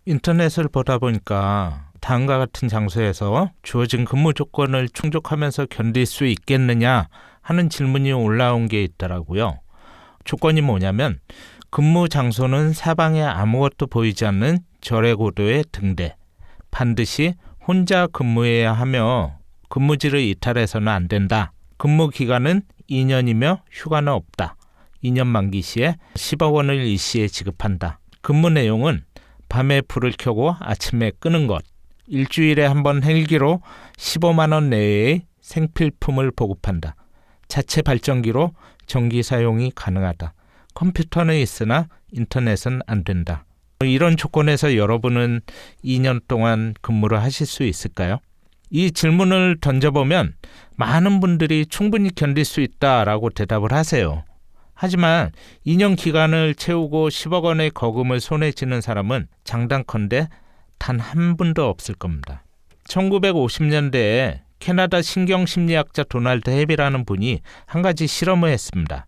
인터넷을 보다 보니까 다음과 같은 장소에서 주어진 근무 조건을 충족하면서 견딜 수 있겠느냐 하는 질문이 올라온 게 있더라고요. 조건이 뭐냐면 근무 장소는 사방에 아무것도 보이지 않는 절외고도의 등대, 반드시 혼자 근무해야 하며 근무지를 이탈해서는 안 된다. 근무 기간은 2년이며 휴가는 없다. 2년 만기 시에 10억 원을 일시에 지급한다. 근무 내용은 밤에 불을 켜고 아침에 끄는 것, 일주일에 한 번 헬기로 15만 원 내외의 생필품을 보급한다. 자체 발전기로 전기 사용이 가능하다. 컴퓨터는 있으나 인터넷은 안 된다. 이런 조건에서 여러분은 2년 동안 근무를 하실 수 있을까요? 이 질문을 던져보면 많은 분들이 충분히 견딜 수 있다라고 대답을 하세요. 하지만 2년 기간을 채우고 10억 원의 거금을 손에 쥐는 사람은 장단컨대 단 한 분도 없을 겁니다. 1950년대에 캐나다 신경심리학자 도널드 헵이라는 분이 한 가지 실험을 했습니다.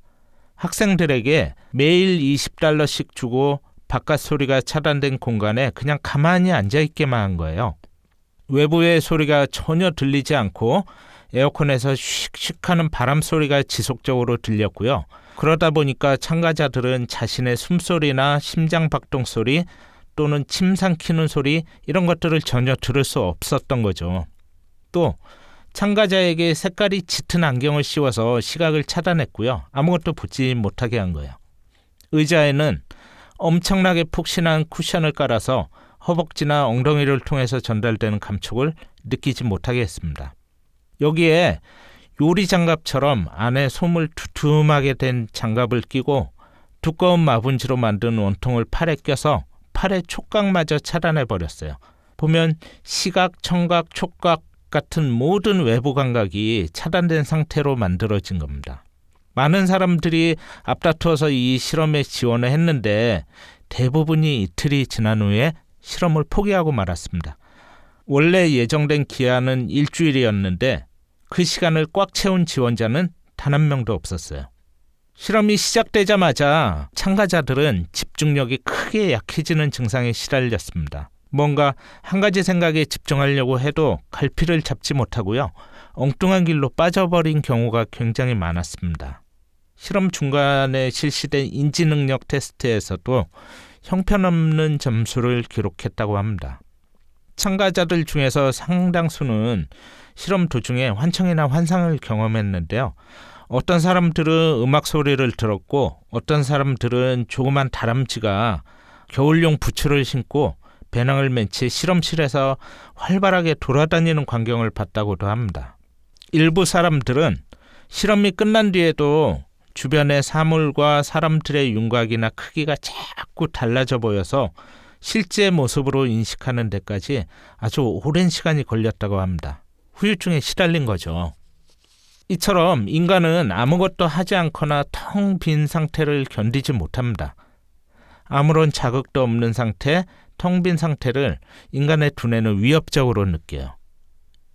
학생들에게 매일 $20씩 주고 바깥 소리가 차단된 공간에 그냥 가만히 앉아있게만 한 거예요. 외부의 소리가 전혀 들리지 않고 에어컨에서 슉슉하는 바람 소리가 지속적으로 들렸고요. 그러다 보니까 참가자들은 자신의 숨소리나 심장박동 소리 또는 침 삼키는 소리 이런 것들을 전혀 들을 수 없었던 거죠. 또 참가자에게 색깔이 짙은 안경을 씌워서 시각을 차단했고요. 아무것도 보지 못하게 한 거예요. 의자에는 엄청나게 푹신한 쿠션을 깔아서 허벅지나 엉덩이를 통해서 전달되는 감촉을 느끼지 못하게 했습니다. 여기에 요리장갑처럼 안에 솜을 두툼하게 된 장갑을 끼고 두꺼운 마분지로 만든 원통을 팔에 껴서 팔의 촉각마저 차단해버렸어요. 보면 시각, 청각, 촉각 같은 모든 외부 감각이 차단된 상태로 만들어진 겁니다. 많은 사람들이 앞다투어서 이 실험에 지원을 했는데 대부분이 이틀이 지난 후에 실험을 포기하고 말았습니다. 원래 예정된 기한은 일주일이었는데 그 시간을 꽉 채운 지원자는 단 한 명도 없었어요. 실험이 시작되자마자 참가자들은 집중력이 크게 약해지는 증상에 시달렸습니다. 뭔가 한 가지 생각에 집중하려고 해도 갈피를 잡지 못하고요. 엉뚱한 길로 빠져버린 경우가 굉장히 많았습니다. 실험 중간에 실시된 인지능력 테스트에서도 형편없는 점수를 기록했다고 합니다. 참가자들 중에서 상당수는 실험 도중에 환청이나 환상을 경험했는데요. 어떤 사람들은 음악 소리를 들었고 어떤 사람들은 조그만 다람쥐가 겨울용 부츠를 신고 배낭을 맨 채 실험실에서 활발하게 돌아다니는 광경을 봤다고도 합니다. 일부 사람들은 실험이 끝난 뒤에도 주변의 사물과 사람들의 윤곽이나 크기가 자꾸 달라져 보여서 실제 모습으로 인식하는 데까지 아주 오랜 시간이 걸렸다고 합니다. 후유증에 시달린 거죠. 이처럼 인간은 아무것도 하지 않거나 텅 빈 상태를 견디지 못합니다. 아무런 자극도 없는 상태, 텅 빈 상태를 인간의 두뇌는 위협적으로 느껴요.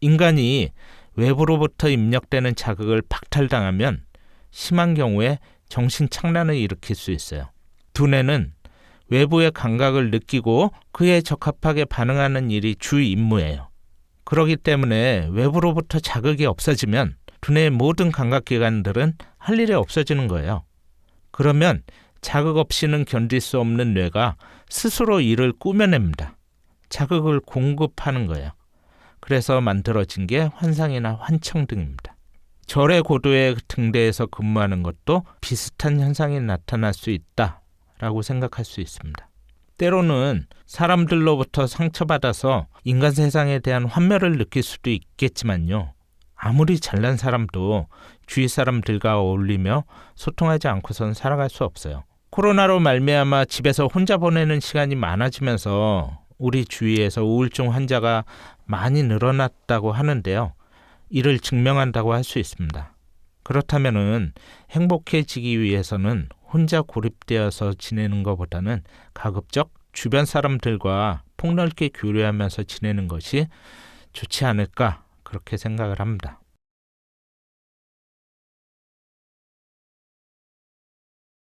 인간이 외부로부터 입력되는 자극을 박탈당하면 심한 경우에 정신착란을 일으킬 수 있어요. 두뇌는 외부의 감각을 느끼고 그에 적합하게 반응하는 일이 주 임무예요. 그렇기 때문에 외부로부터 자극이 없어지면 두뇌의 모든 감각기관들은 할 일이 없어지는 거예요. 그러면 자극 없이는 견딜 수 없는 뇌가 스스로 일을 꾸며냅니다. 자극을 공급하는 거예요. 그래서 만들어진 게 환상이나 환청 등입니다. 절의 고도의 등대에서 근무하는 것도 비슷한 현상이 나타날 수 있다라고 생각할 수 있습니다. 때로는 사람들로부터 상처받아서 인간 세상에 대한 환멸을 느낄 수도 있겠지만요. 아무리 잘난 사람도 주위 사람들과 어울리며 소통하지 않고선 살아갈 수 없어요. 코로나로 말미암아 집에서 혼자 보내는 시간이 많아지면서 우리 주위에서 우울증 환자가 많이 늘어났다고 하는데요. 이를 증명한다고 할 수 있습니다. 그렇다면은 행복해지기 위해서는 혼자 고립되어서 지내는 것보다는 가급적 주변 사람들과 폭넓게 교류하면서 지내는 것이 좋지 않을까 그렇게 생각을 합니다.